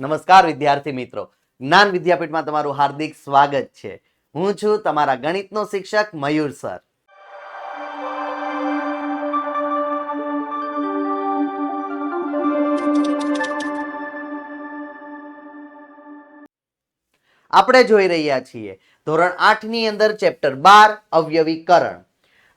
નમસ્કાર વિદ્યાર્થી મિત્રો, જ્ઞાન વિદ્યાપીઠમાં તમારું હાર્દિક સ્વાગત છે. હું છું તમારા ગણિતનો શિક્ષક મયુર સર. આપણે જોઈ રહ્યા છીએ ધોરણ 8 ની અંદર ચેપ્ટર 12 અવયવીકરણ.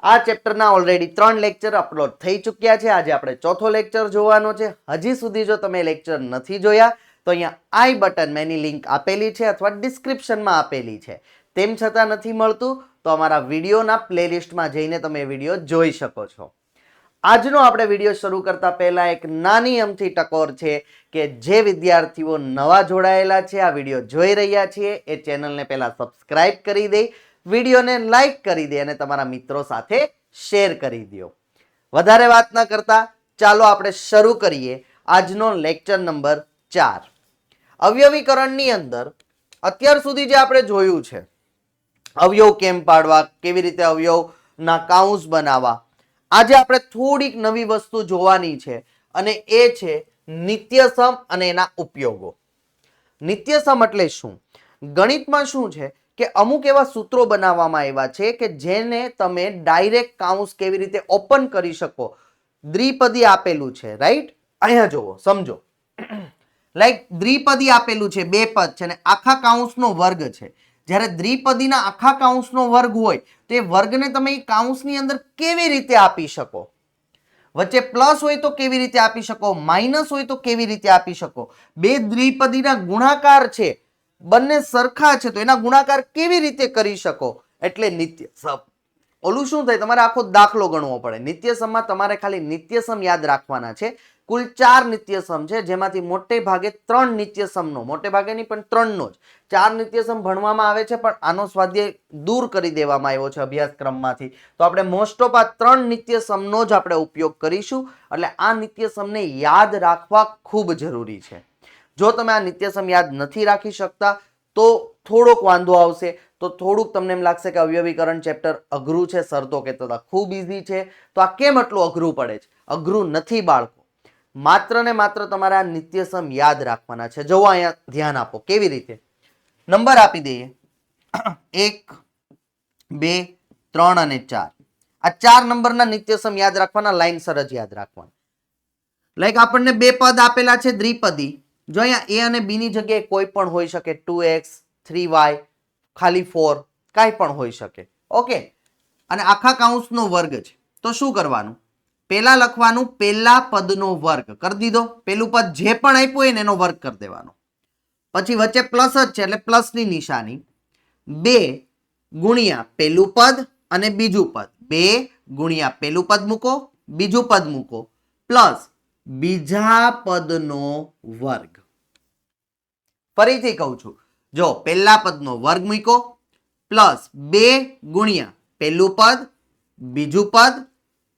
આ ચેપ્ટરના ઓલરેડી 3 લેક્ચર અપલોડ થઈ ચૂક્યા છે. આજે આપણે ચોથો લેક્ચર જોવાનો છે. હજી સુધી જો તમે લેક્ચર નથી જોયા તો અહીંયા આઈ બટનમાં એની લિંક આપેલી છે અથવા ડિસ્ક્રિપ્શનમાં આપેલી છે. તેમ છતાં નથી મળતું તો અમારા વિડીયોના પ્લેલિસ્ટમાં જઈને તમે વિડીયો જોઈ શકો છો. આજનો આપણે વિડીયો શરૂ કરતા પહેલા એક નાની અમથી ટકોર છે કે જે વિદ્યાર્થીઓ નવા જોડાયેલા છે, આ વિડીયો જોઈ રહ્યા છીએ, એ ચેનલને પહેલા સબસ્ક્રાઇબ કરી દે, વિડીયોને લાઈક કરી દે અને તમારા મિત્રો સાથે શેર કરી દો. વધારે વાત ન કરતા ચાલો આપણે શરૂ કરીએ આજનો લેક્ચર નંબર 4. અવયવીકરણની અંદર અત્યાર સુધી જે આપણે જોયું છે, અવયવ કેમ પાડવા, કેવી રીતે અવયવના કાઉન્સ બનાવવા, આજે આપણે થોડીક નવી વસ્તુ જોવાની છે અને એ છે નિત્યસમ અને એના ઉપયોગો. નિત્યસમ એટલે શું? ગણિતમાં શું છે કે અમુક એવા સૂત્રો બનાવવામાં આવ્યા છે કે જેને તમે ડાયરેક્ટ કાઉન્સ કેવી રીતે ઓપન કરી શકો. દ્વિપદી આપેલું છે, રાઈટ? અહીંયા જુઓ, સમજો. લાઈક દ્વિપદી આપેલું છે, બે પદ છે અને આખા કાઉન્સનો વર્ગ છે. જ્યારે દ્વિપદીના આખા કાઉન્સનો વર્ગ હોય તો એ વર્ગને તમે કાઉન્સની અંદર કેવી રીતે આપી શકો? વચ્ચે પ્લસ હોય તો કેવી રીતે આપી શકો? માઇનસ હોય તો કેવી રીતે આપી શકો? બે દ્વિપદીના ગુણાકાર છે, બંને સરખા છે, તો એના ગુણાકાર કેવી રીતે કરી શકો? એટલે નિત્યસમ. ઓલું શું થાય, તમારે આખો દાખલો ગણવો પડે. નિત્યસમમાં તમારે ખાલી નિત્યસમ યાદ રાખવાના છે. કુલ 4 નિત્યસમ છે, જેમાંથી મોટે ભાગે 3 નિત્યસમનો, મોટે ભાગે નહીં પણ 3નો જ 4 નિત્યસમ ભણવામાં આવે છે, પણ આનો સ્વાધ્યાય દૂર કરી દેવામાં આવ્યો છે અભ્યાસક્રમમાંથી. તો આપણે મોસ્ટ ઓફ આ 3 નિત્યસમનો જ આપણે ઉપયોગ કરીશું. એટલે આ નિત્યસમને યાદ રાખવા ખૂબ જરૂરી છે. જો તમે આ નિત્યસમ યાદ નથી રાખી શકતા તો થોડોક વાંધો આવશે. તો થોડુંક તમને એમ લાગશે કે અવયવીકરણ ચેપ્ટર અઘરું છે, સર તો કહેતા હતા ખૂબ ઈઝી છે. તો આ કેમ આટલું અઘરું પડે છે? અઘરું નથી બાળકો, માત્ર ને માત્ર તમારે આ નિત્યસમ યાદ રાખવાના છે. જો અહીંયા ધ્યાન આપો કેવી રીતે. નંબર આપી દઈએ 1, 2, 3 અને 4. આ 4 નંબરના નિત્યસમ યાદ રાખવાના, લાઈનસર જ યાદ રાખવાના. લાઈક આપણને બે પદ આપેલા છે દ્વિપદી. જો અહીંયા a અને b ની જગ્યાએ કોઈ પણ હોઈ શકે, 2x, 3y, ખાલી 4, કાંઈ પણ હોઈ શકે. ઓકે, અને આખા કાઉન્સનો વર્ગ છે. તો શું કરવાનું? પેલા લખવાનું પેલા પદનો વર્ગ કરી દીધો. પેલું પદ જે પણ આપ્યું હોય ને એનો વર્ગ કરી દેવાનો. પછી વચ્ચે પ્લસ જ છે એટલે પ્લસની નિશાની. 2 ગુણ્યા પેલું પદ અને બીજું પદ, 2 ગુણ્યા પેલું પદ મૂકો, બીજું પદ મૂકો, પ્લસ બીજા પદનો વર્ગ. ફરીથી કહું છું, જો પેલા પદનો વર્ગ મૂકો, પ્લસ 2 ગુણ્યા પેલું પદ, બીજું પદ,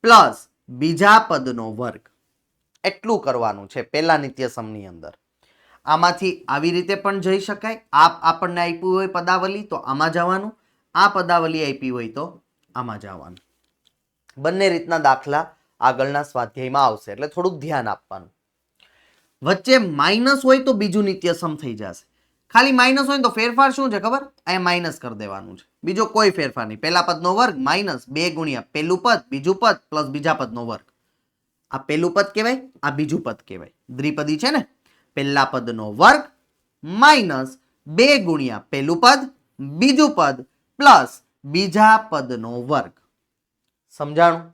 પ્લસ બીજા પદનો વર્ગ. એટલું કરવાનું છે પહેલા નિત્યસમની અંદર. આમાંથી આવી રીતે પણ જઈ શકાય. આપણને આપ્યું હોય પદાવલી તો આમાં જવાનું, આ પદાવલી આપી હોય તો આમાં જવાનું. બંને રીતના દાખલા આગળના સ્વાધ્યાયમાં આવશે, એટલે થોડુંક ધ્યાન આપવાનું. વચ્ચે માઇનસ હોય તો બીજું નિત્યસમ થઈ જશે. ખાલી માઇનસ હોય તો ફેરફાર શું છે ખબર? અહીંયા માઇનસ કરી દેવાનું છે, બીજો કોઈ ફેરફાર નહીં. પહેલા પદનો વર્ગ માઇનસ 2 ગુણ્યા પેલું પદ, બીજું પદ, પ્લસ બીજા પદનો વર્ગ. આ પેલું પદ કહેવાય, આ બીજું પદ કહેવાય. દ્વિપદી છે ને, પહેલા પદનો વર્ગ માઇનસ 2 ગુણ્યા પેલું પદ, બીજું પદ, પ્લસ બીજા પદનો વર્ગ. સમજાણું?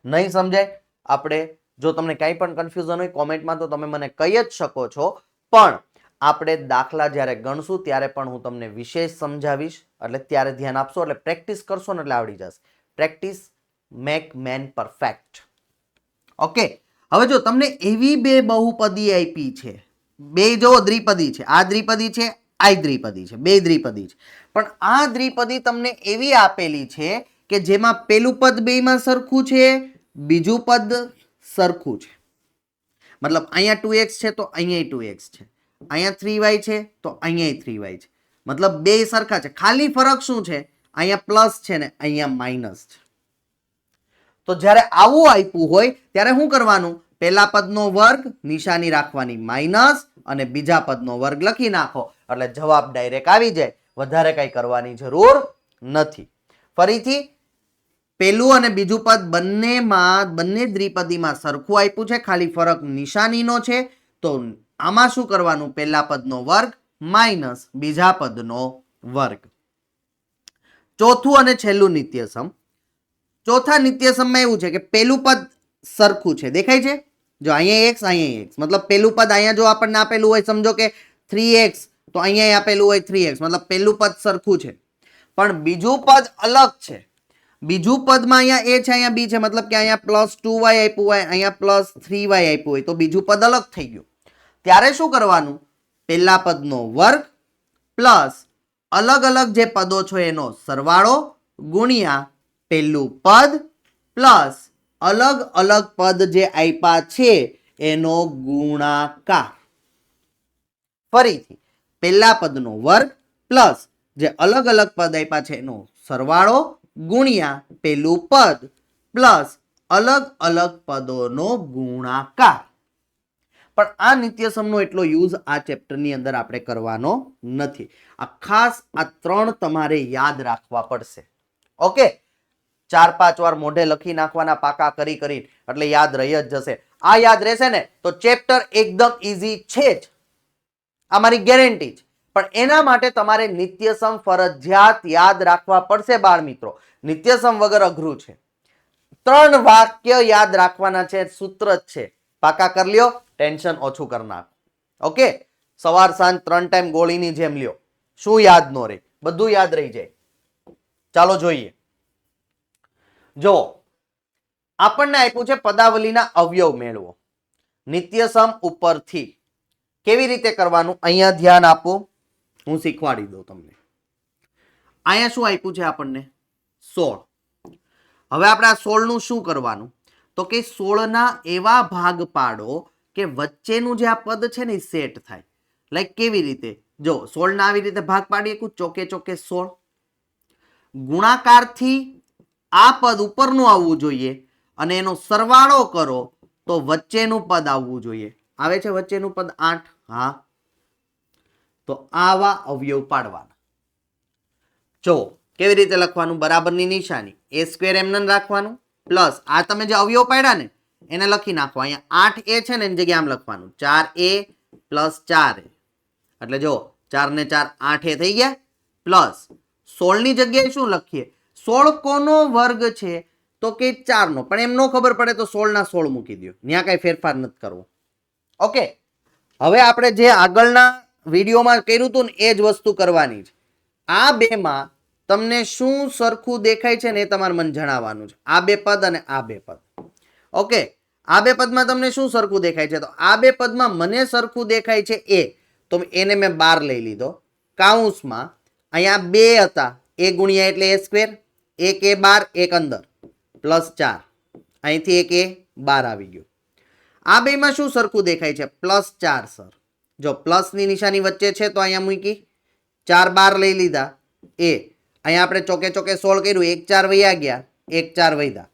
નહીં સમજાય? આપણે જો તમને કાંઈ પણ કન્ફ્યુઝન હોય કોમેન્ટમાં તો તમે મને કહી જ શકો છો, પણ આપણે દાખલા જ્યારે ગણશું ત્યારે પણ હું તમને વિશેષ સમજાવીશ. એટલે ત્યારે ધ્યાન આપશો, એટલે પ્રેક્ટિસ કરશો ને એટલે આવડી જશે. Practice make main perfect. Okay, હવે જો તમને એવી બે બહુપદી આપી છે, બે જો દ્વિપદી છે, આ દ્વિપદી છે, આ દ્વિપદી છે, બે દ્વિપદી છે, પણ આ દ્વિપદી તમને એવી આપેલી છે કે જેમાં પેલું પદ બેયમાં સરખું છે, બીજું પદ સરખું છે. મતલબ અહીંયા 2x છે તો અહીંયા 2x છે, અહીંયા 3y છે તો અહીંયા 3y છે. મતલબ બે સરખા છે, ખાલી ફરક શું છે? અહીંયા પ્લસ છે ને અહીંયા માઇનસ છે. તો જ્યારે આવું આપ્યું હોય ત્યારે શું કરવાનું? પહેલા પદનો વર્ગ નિશાની રાખવાની માઇનસ અને બીજા પદનો વર્ગ લખી નાખો એટલે જવાબ ડાયરેક્ટ આવી જાય. વધારે કંઈ કરવાની જરૂર નથી. ફરીથી પેલું અને બીજું પદ બંને દ્વિપદીમાં સરખું આપ્યું છે, ખાલી ફરક નિશાનીનો છે. તો આમાં શું કરવાનું? પહેલા પદનો વર્ગ માઇનસ બીજા પદનો વર્ગ. ચોથું અને છેલ્લું નિત્યસમ. ચોથા નિત્યસમમાં એવું છે કે પેલું પદ સરખું છે, દેખાય છે? જો અહીંયા x અહીંયા x, મતલબ પેલું પદ અહીંયા જો આપણને આપેલું હોય, સમજો કે 3x, તો અહીંયા આપેલું હોય 3x, મતલબ પેલું પદ સરખું છે. પણ બીજું પદ અલગ છે. બીજું પદમાં અહીંયા a છે, અહીંયા b છે, મતલબ કે અહીંયા +2y આપ્યું હોય, અહીંયા +3y આપ્યું હોય, તો બીજું પદ અલગ થઈ ગયું. ત્યારે શું કરવાનું? પહેલા પદનો વર્ગ પ્લસ અલગ અલગ જે પદો છે એનો સરવાળો ગુણ્યા પહેલું પદ પ્લસ અલગ અલગ પદ જે આપ્યા છે એનો ગુણાકાર. ફરીથી પહેલા પદનો વર્ગ પ્લસ જે અલગ અલગ પદ આપ્યા છે એનો સરવાળો ગુણ્યા પેલું પદ પ્લસ અલગ અલગ પદોનો ગુણાકાર. પણ આ નિત્યસમનો એટલો યુઝ આ ચેપ્ટરની અંદર આપણે કરવાનો નથી. આ ખાસ આ ત્રણ તમારે યાદ રાખવા પડશે. ઓકે, 4-5 વાર મોઢે લખી નાખવાના પાકા કરી એટલે યાદ રહી જ જશે. આ યાદ રહેશે ને તો ચેપ્ટર એકદમ ઈઝી છે જ, આ મારી ગેરંટી જ. પણ એના માટે તમારે નિત્યસમ ફરજિયાત યાદ રાખવા પડશે બાળ મિત્રો. નિત્યસમ વગર અઘરું છે. 3 વાક્ય યાદ રાખવાના છે, સૂત્ર જ છે. પાકા કરી લ્યો, ટેન્શન ઓછું કરી નાખો. ઓકે, સવાર સાંજ 3 ટાઈમ ગોળીની જેમ લ્યો, શું યાદ નો રહે? બધું યાદ રહી જાય. ચાલો જોઈએ. જો આપણને આપ્યું છે પદાવલીના અવયવ મેળવો નિત્યસમ ઉપરથી. કેવી રીતે કરવાનું? અહીંયા ધ્યાન આપો, હું શીખવાડી દઉં તમને. અહીંયા શું આપ્યું છે આપણને? 16. હવે આપણે આ 16 નું શું કરવાનું? તો કે 16 ના એવા ભાગ પાડો કે વચ્ચેનું જે આ પદ છે ને એ સેટ થાય. લાઈક કેવી રીતે? જો 16 ના આવી રીતે ભાગ પાડીએ, ચોકે ચોકે 16. ગુણાકારથી આ પદ ઉપરનું આવવું જોઈએ અને એનો સરવાળો કરો તો વચ્ચેનું પદ આવવું જોઈએ. આવે છે વચ્ચેનું પદ 8? હા. તો આવા અવયવ પાડવાના. જો કેવી રીતે લખવાનું? બરાબરની નિશાની, a² એમને રાખવાનું પ્લસ આ તમે જે અવયવ પાડ્યા ને એને લખી નાખો. અહીંયા 8a છે ને એની જગ્યાએ આમ લખવાનું 4a પ્લસ 4a, એટલે જો 4 ને 4 8a થઈ ગયા. પ્લસ 16 ની જગ્યાએ શું લખીએ? 16 કોનો વર્ગ છે? તો કે 4 નો. પણ એમ નો ખબર પડે તો 16 ના 16 મૂકી દો, ત્યાં કઈ ફેરફાર નથી કરવો. ઓકે, હવે આપણે જે આગળના વિડીયોમાં કર્યું હતું ને એ જ વસ્તુ કરવાની છે. આ બેમાં તમને શું સરખું દેખાય છે ને એ તમારે મને જણાવવાનું છે. આ બે પદ અને આ બે પદ. ઓકે, આ બે પદમાં તમને શું સરખું દેખાય છે? તો આ બે પદમાં મને સરખું દેખાય છે એ, તો એને મેં 12 લઈ લીધો. કાઉન્સમાં અહીંયા 2 હતા, a ગુણ્યા એટલે a², એક a 12, એક અંદર પ્લસ 4, અહીંથી એક a 12 આવી ગયો. આ બેમાં શું સરખું દેખાય છે? +4 સર. જો પ્લસની નિશાની વચ્ચે છે તો અહીંયા મૂકી, 4 12 લઈ લીધા. અહીંયા આપણે ચોકે ચોકે 16 કર્યું, 1 4 વયા ગયા, 1 4 વધ્યા.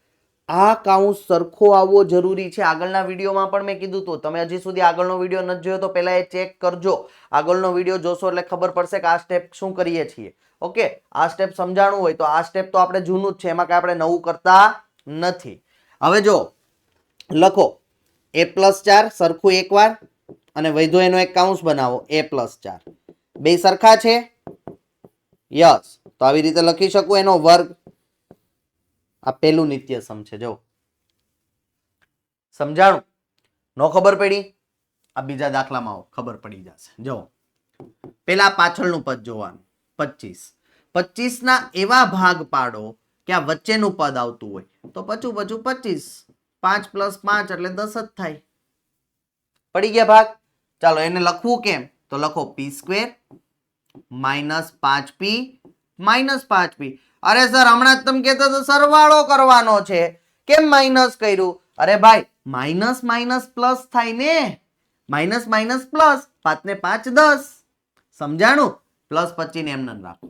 આ કાઉન્સ સરખો આવવો જરૂરી છે. આગળના વિડીયોમાં પણ મેં કીધું હતું, તમે હજી સુધી આગળનો વિડીયો નથી જોયો તો પહેલા એ ચેક કરજો. આગળનો વિડીયો જોશો એટલે ખબર પડશે કે આ સ્ટેપ શું કરીએ છીએ. ઓકે, આ સ્ટેપ સમજાણું હોય તો આ સ્ટેપ તો આપણે જૂનું જ છે, એમાં કઈ આપણે નવું કરતા નથી. હવે જો લખો a+4 સરખું એકવાર અને વધ્યો એનો એક કાઉન્સ બનાવો a+4. બે સરખા છે? યસ. તો આવી રીતે લખી શકું એનો વર્ગ. આ પેલું નિત્યસમ છે. જો સમજાણું? નો ખબર પડી? આ બીજા દાખલામાં ખબર પડી જશે. જો પેલા પાછળનું પદ જોવાનું 25. 25 ના એવા ભાગ પાડો કે આ વચ્ચેનું પદ આવતું હોય તો પચું 25. 5 + 5 એટલે 10 જ થાય. પડી ગયા ભાગ? ચાલો એને લખવું કેમ? તો લખો p² -5p -5p. અરે સર હમણાં જ તમે કહેતા તો સરવાળો કરવાનો છે, કેમ માઇનસ કર્યું? અરે ભાઈ માઇનસ માઇનસ પ્લસ થાય ને, માઇનસ માઇનસ પ્લસ, 5 ને 5 10. સમજાણું? +25 ને એમને રાખો.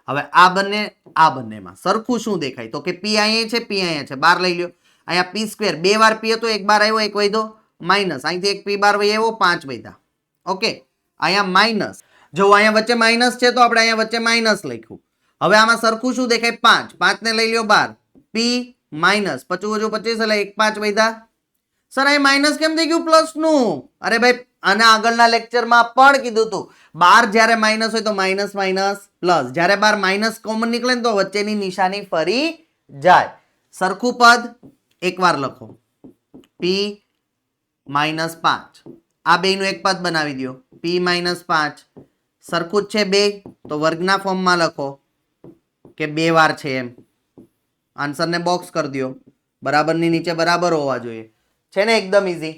હવે આ બંનેમાં સરખું શું દેખાય? તો કે p અહીંયા છે, p અહીંયા છે, 12 લઈ લ્યો. અહીંયા p² 2 વાર p હતો, એક બાર આવ્યો, એક વધ્યો, માઇનસ, અહીંથી એક પી બાર વહી આવ્યો, 5 વધ્યા. ઓકે, અહીંયા માઇનસ, જો અહીંયા વચ્ચે માઇનસ છે તો આપણે અહીંયા વચ્ચે માઇનસ લખ્યું. હવે આમાં સરખું શું દેખાય? 5, 5 ને લઈ લ્યો 12, પી માઇનસ 25 25 એટલે 1 5 વધ્યા. સર અહીં માઇનસ કેમ થઈ ગયું પ્લસ નું? અરે ભાઈ આના આગળના લેક્ચરમાં પણ કીધું હતું, 12 જ્યારે માઇનસ હોય તો માઇનસ માઇનસ પ્લસ, જ્યારે 12 માઇનસ કોમન નીકળે ને તો વચ્ચેની નિશાની ફરી જાય. સરખું પદ એકવાર લખો, પી માઇનસ 5, આ બેનું એક પદ બનાવી દો, પી માઇનસ 5. સરખું જ છે બે, તો વર્ગના ફોર્મમાં લખો કે 2 વાર છે એમ. આન્સરને બોક્સ કરી દો, બરાબરની નીચે બરાબર હોવા જોઈએ. છે ને એકદમ ઈઝી.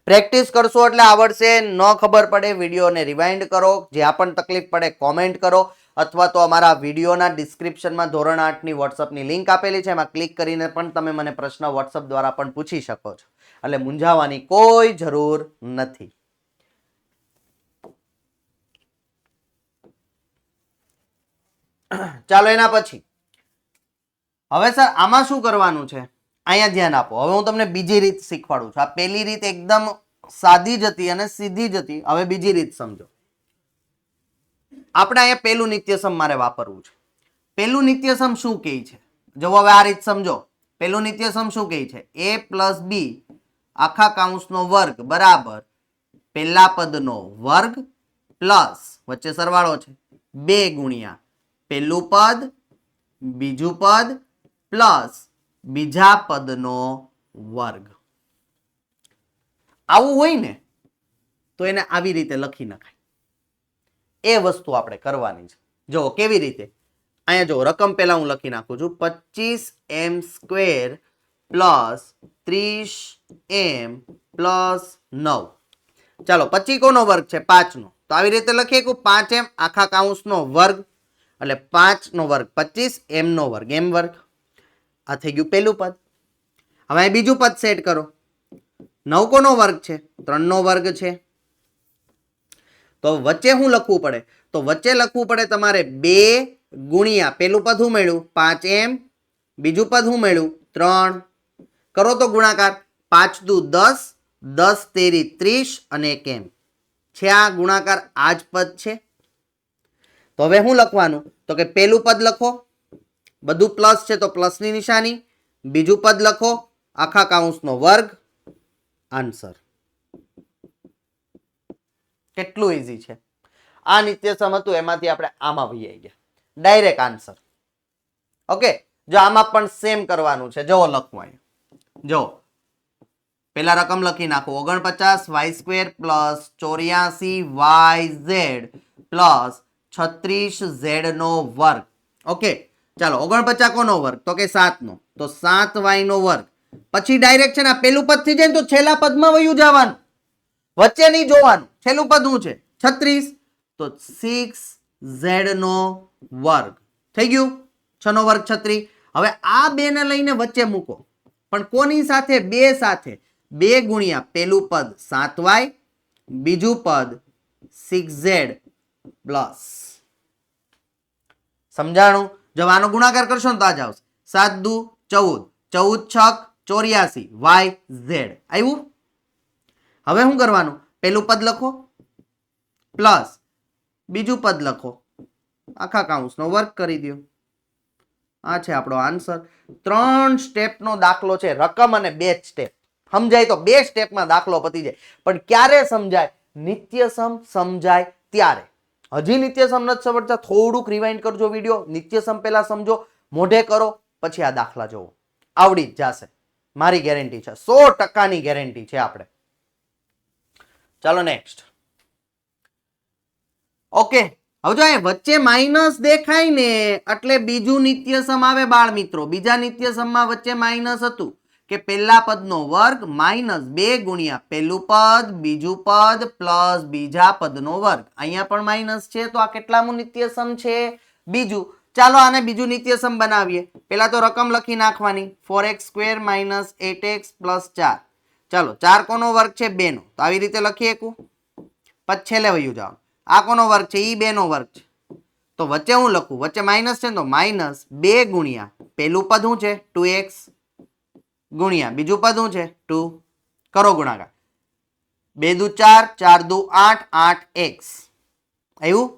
પ્રેક્ટિસ કરશો એટલે આવડશે. ન ખબર પડે વિડીયોને રિવાઇન્ડ કરો, જ્યાં પણ તકલીફ પડે કોમેન્ટ કરો, અથવા તો અમારા વિડીયોના ડિસ્ક્રિપ્શનમાં ધોરણ 8ની વોટ્સઅપની લિંક આપેલી છે, એમાં ક્લિક કરીને પણ તમે મને પ્રશ્ન વોટ્સઅપ દ્વારા પણ પૂછી શકો છો. એટલે મૂંઝાવાની કોઈ જરૂર નથી. ચાલો એના પછી હવે સર આમાં શું કરવાનું છે? અહીંયા ધ્યાન આપો. હવે હું તમને બીજી રીત શીખવાડું છું. આ પહેલી રીત એકદમ સાદી જ હતી અને સીધી જ હતી. હવે બીજી રીત સમજો. આપણે અહીંયા પહેલું નિત્યસમ મારે વાપરવું છે. પહેલું નિત્યસમ શું કહે છે? જો હવે આ રીત સમજો. પહેલું નિત્યસમ શું કહે છે? a પ્લસ બી આખા કૌંસનો વર્ગ બરાબર પહેલા પદનો વર્ગ પ્લસ વચ્ચે સરવાળો છે 2 ગુણ્યા પહેલું પદ બીજું પદ પ્લસ બીજા પદનો વર્ગ. આવું હોય ને તો એને આવી રીતે લખી નખાય. એ વસ્તુ આપણે કરવાની છે. જો કેવી રીતે? અહીંયા જો રકમ પહેલા હું લખી નાખું છું, 25m² પ્લસ 30m પ્લસ 9. ચાલો 25 કોનો વર્ગ છે? 5 નો. તો આવી રીતે લખીએ કે 5m આખા કૌંસનો વર્ગ એટલે 5 નો વર્ગ 25, m નો વર્ગ m વર્ગ. આ થઈ ગયું પહેલું પદ. હવે બીજું પદ સેટ કરો. 9 કોનો વર્ગ છે? 3 નો વર્ગ છે. તો વચ્ચે શું લખવું પડે? તો વચ્ચે લખવું પડે તમારે 2 ગુણ્યા પહેલું પદ શું મળ્યું? 5m, બીજું પદ શું મળ્યું? 3. કરો તો ગુણાકાર, 5 દુ 10, 10 તેરી 30 અને 1 m છે. આ ગુણાકાર આ જ પદ છે. તો હવે શું લખવાનું? તો કે પહેલું પદ લખો, બધું પ્લસ છે તો પ્લસની નિશાની, બીજું પદ લખો આખા કૌંસનો વર્ગ. આન્સર. કેટલું ઈઝી છે. આ નિત્યસમ હતું, એમાંથી આપણે આમાં વહી ગયા, ડાયરેક્ટ આન્સર. ઓકે, જો આમાં પણ સેમ કરવાનું છે. જો લખવું અહીંયા, જો પેલા રકમ લખી નાખો, 49y² plus 84yz plus 36z નો વર્ગ. ઓકે, ચાલો 49 કોનો વર્ગ? તો કે 7 નો. તો 7y નો વર્ગ. પછી ડાયરેક્ટ છે ને પેલું પદ થી જાય તો છેલ્લા પદમાં વયું જવાનું, વચ્ચે નહીં જોવાનું. છેલ્લું પદ શું છે? 36. તો 6z નો વર્ગ થઈ ગયું. 6 નો વર્ગ 36. હવે આ બે ને લઈને વચ્ચે મૂકો, પણ કોની સાથે? 2 સાથે. 2 ગુણ્યા પહેલું પદ 7y, બીજું પદ 6z પ્લસ. સમજાણું? જો આનો ગુણાકાર કરશો ને તો આ જ આવશે. 7 દુ 14, 14 6 84 yz આવ્યું. હવે શું કરવાનું? પહેલું પદ લખો પ્લસ બીજું પદ લખો, આખા કૌંસનો વર્ગ કરી દો. આ છે આપણો આન્સર. 3 સ્ટેપનો દાખલો છે. રકમ અને 2 સ્ટેપ. સમજાય તો 2 સ્ટેપમાં દાખલો પતી જાય. પણ ક્યારે સમજાય? નિત્યસમ સમજાય ત્યારે. હજી નિત્યસમ નથી સમજતા, થોડુંક રિવાઇન્ડ કરજો વિડીયો. નિત્યસમ પહેલા સમજો, મોઢે કરો, પછી આ દાખલા જોવો, આવડી જ જશે. મારી ગેરંટી છે, 100%ની ગેરંટી છે આપણે. ચાલો નેક્સ્ટ. ઓકે, હવે જો વચ્ચે માઇનસ દેખાય ને એટલે બીજું નિત્યસમ આવે બાળ મિત્રો. બીજા નિત્યસમમાં વચ્ચે માઇનસ હતું કે પહેલા પદનો વર્ગ માઇનસ 2 ગુણ્યા પહેલું પદ બીજું પદ પ્લસ બીજા પદનો વર્ગ. અહીંયા પણ માઇનસ છે, તો આ કેટલામું નિત્યસમ છે? બીજું. ચાલો આને બીજું નિત્યસમ બનાવીએ. પહેલા તો રકમ લખી નાખવાની, 4x² માઇનસ 8x પ્લસ 4. ચાલો 4 કોનો વર્ગ છે? 2 નો. તો આવી રીતે લખી શકું. પછી છેલ્લે વયું જાઓ, આ કોનો વર્ગ છે? ઈ 2 નો વર્ગ છે. તો વચ્ચે હું લખું? વચ્ચે માઇનસ છે તો માઇનસ 2 ગુણ્યા પહેલું પદ શું છે? 2x ગુણ્યા બીજું પદ શું છે? 2. કરો ગુણાકાર. 2 દુ 4, 4 દુ 8, 8x આવ્યું.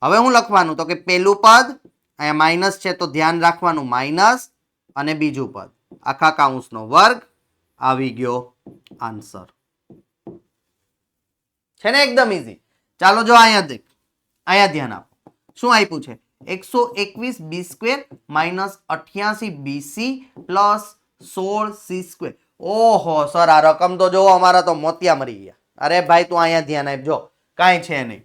હવે હું લખવાનું તો કે પેલું પદ અહીંયા માઇનસ છે તો ધ્યાન રાખવાનું માઇનસ, અને બીજું પદ આખા કાઉન્સનો વર્ગ. આવી ગયો આન્સર. છે ને એકદમ ઈઝી. ચાલો જો અહીંયા દેખ, અહીંયા ધ્યાન આપો. શું આપ્યું છે? 121 B square minus 88 BC plus 16 C square. ઓહો સર, આ રકમ તો જો અમારા તો મોતિયા મરી ગયા. અરે ભાઈ તું અહીંયા ધ્યાન આપજો, કાંઈ છે નહીં.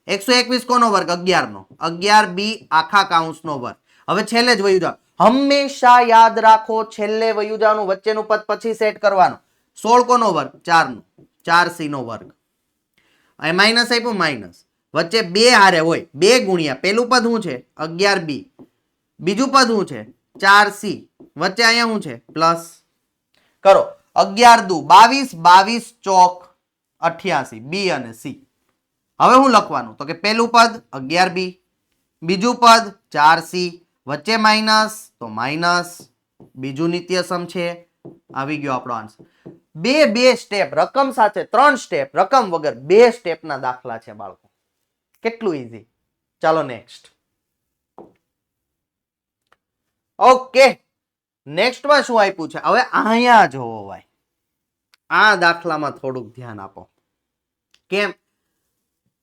121 કોનો વર્ગ? 11 નો. 11 બી આખા કાઉન્સનો વર્ગ. હવે છેલ્લે જ વયું જાવ. હંમેશા યાદ રાખો છેલ્લે વયું જવાનું, વચ્ચેનું પદ પછી સેટ કરવાનું. 16 કોનો વર્ગ? 4 નો. 4c નો વર્ગ. અહીં માઇનસ આપ્યું માઇનસ, વચ્ચે 2 હારે હોય, 2 ગુણ્યા પેલું પદ શું છે? 11 બી, બીજું પદ શું છે? 4c, વચ્ચે અહીંયા શું છે? પ્લસ. કરો 11 દુ 22, 22 ચોક 88 બી અને સી. હવે હું લખવાનું તો કે પેલું પદ 11 બી, બીજું પદ 4c, વચ્ચે માઇનસ તો માઇનસ, બીજું નિત્યસમ છે. આવી ગયો આપણો આન્સર. બે સ્ટેપ રકમ સાથે, 3 સ્ટેપ રકમ વગર, 2 સ્ટેપના દાખલા છે બાળકો. કેટલું ઈઝી. ચાલો નેક્સ્ટ. ઓકે, નેક્સ્ટમાં શું આપ્યું છે? હવે અહીંયા જોવો ભાઈ, આ દાખલામાં થોડુંક ધ્યાન આપો. કેમ?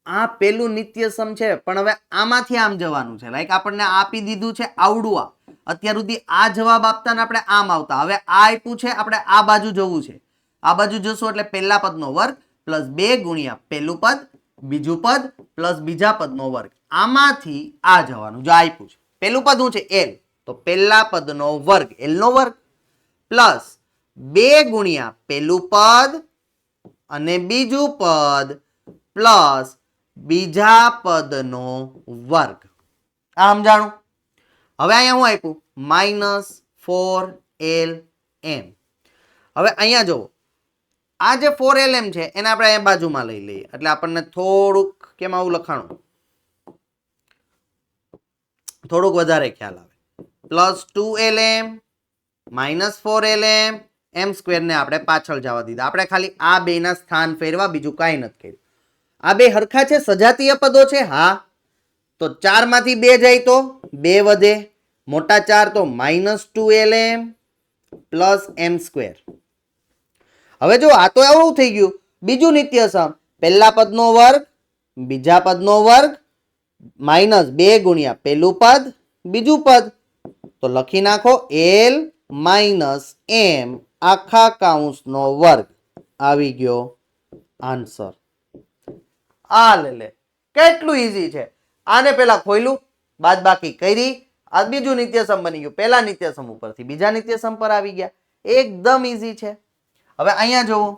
આ પેલું નિત્યસમ છે, પણ હવે આમાંથી આમ જવાનું છે. લાઈક આપણને આપી દીધું છે આવડું આ, અત્યાર સુધી આ જવાબ આપતા ને આપણે આમ આવતા. હવે આ આપ્યું છે, આપણે આ બાજુ જવું છે. આ બાજુ જશું એટલે પહેલા પદનો વર્ગ પ્લસ 2 ગુણ્યા પેલું પદ, બીજું પદ પ્લસ બીજા પદનો વર્ગ. આમાંથી આ જવાનું. જો આપ્યું છે પેલું પદ શું છે? l, તો પહેલા પદનો વર્ગ, l નો વર્ગ પ્લસ 2 ગુણ્યા પેલું પદ અને બીજું પદ પ્લસ બીજા પદનો વર્ગ. આ સમજાણું? હવે અહીંયા હું આપ્યું માઇનસ 4lm. હવે અહીંયા જુઓ, આ જે 4lm છે એને આપણે અહીંયા બાજુમાં લઈ લઈએ એટલે આપણને થોડુંક કેમ આવું લખાણું, થોડુંક વધારે ખ્યાલ આવે. Plus 2lm minus 4lm, m square ને આપણે પાછળ જવા દીધા. આપણે ખાલી આ બેના સ્થાન ફેરવા, બીજું કાંઈ નથી કર્યું. આ બે હરખા છે, સજાતીય પદો છે. હા, તો 4 માંથી 2 જાય તો 2 વધે, મોટા 4 તો minus 2lm plus m square. હવે જો આ તો એવું થઈ ગયું બીજું નિત્યસમ, પહેલા પદનો વર્ગ, બીજા પદનો વર્ગ માઇનસ 2 ગુણ્યા પેલું પદ, બીજું પદ. તો લખી નાખો l માઇનસ m આખા કાઉન્સનો વર્ગ. આવી ગયો આન્સર. આ લે, કેટલું ઈઝી છે. આને પેલા ખોયલું, બાદ બાકી કરી, આ બીજું નિત્યસમ બની ગયું. પહેલા નિત્યસમ ઉપરથી બીજા નિત્યસમ પર આવી ગયા. એકદમ ઈઝી છે. હવે અહીંયા જોવો,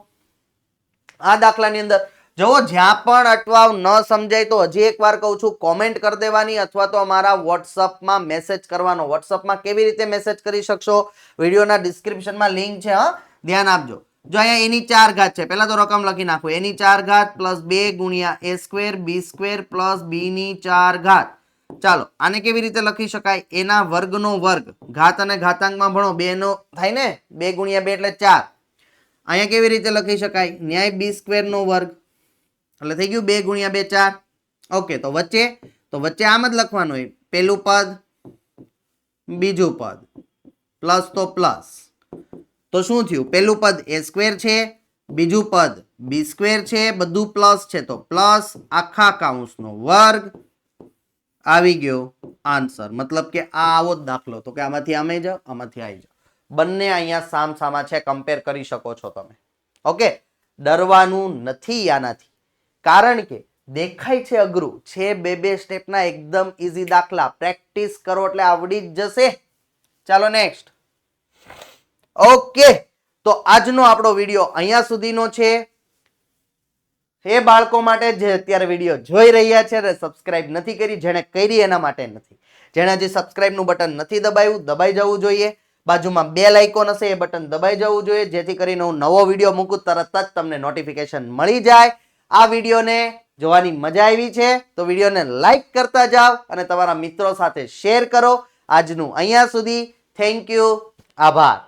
આ દાખલાની અંદર જોવો, જ્યાં પણ અટવાવ ન સમજાય તો હજી એકવાર કહું છું, કોમેન્ટ કરી દેવાની અથવા તો અમારા વોટ્સઅપમાં મેસેજ કરવાનો. વોટ્સઅપમાં કેવી રીતે મેસેજ કરી શકશો? વિડીયોના ડિસ્ક્રિપ્શનમાં લિંક છે, હા, ધ્યાન આપજો. જો અહીંયા એની 4 ઘાત છે, પહેલા તો રકમ લખી નાખો. એની 4 ઘાત પ્લસ 2 ગુણ્યા a square B square plus b ની 4 ઘાત. ચાલો આને કેવી રીતે લખી શકાય? એના વર્ગનો વર્ગ, ઘાત અને ઘાતાંકમાં ભણો, 2 નો થાય ને, 2 ગુણ્યા 2 એટલે 4. અહીંયા કેવી રીતે લખી શકાય? ન્યાય બી સ્ક્વેર નો વર્ગ એટલે થઈ ગયું 2 ગુણ્યા 2 4. ઓકે, તો વચ્ચે આમ જ લખવાનું હોય, પેલું પદ બીજું પદ પ્લસ તો પ્લસ. તો શું થયું? પેલું પદ a સ્ક્વેર છે, બીજું પદ b સ્ક્વેર છે, બધું પ્લસ છે તો પ્લસ આખા કાઉન્સનો વર્ગ. આવી ગયો આન્સર. મતલબ કે આ આવો જ દાખલો, તો કે આમાંથી આમે જાઓ, આમાંથી આવી જાઓ. બંને અહીંયા સામસામા છે, કમ્પેર કરી શકો છો તમે. ઓકે, ડરવાનું નથી આનાથી, કારણ કે દેખાય છે અઘરું છે, 2 સ્ટેપના એકદમ ઈઝી દાખલા. પ્રેક્ટિસ કરો એટલે આવડી જ જશે. ચાલો નેક્સ્ટ. ઓકે, તો આજનો આપણો વિડીયો અહીંયા સુધીનો છે. એ બાળકો માટે જે અત્યારે વિડીયો જોઈ રહ્યા છે અને સબસ્ક્રાઇબ નથી કરી, જેણે કરી એના માટે નથી. જેણે હજી સબસ્ક્રાઇબનું બટન નથી દબાવ્યું, દબાઈ જવું જોઈએ. બાજુમાં બેલ આઇકોન હશે, એ બટન દબાઈ જવું જોઈએ, જેથી કરીને હું નવો વિડીયો મૂકું તરત જ તમને નોટિફિકેશન મળી જાય. આ વિડીયોને જોવાની મજા આવી છે તો વિડીયોને લાઈક કરતા જાઓ અને તમારા મિત્રો સાથે શેર કરો. આજનું અહીંયા સુધી. થેન્ક યુ, આભાર.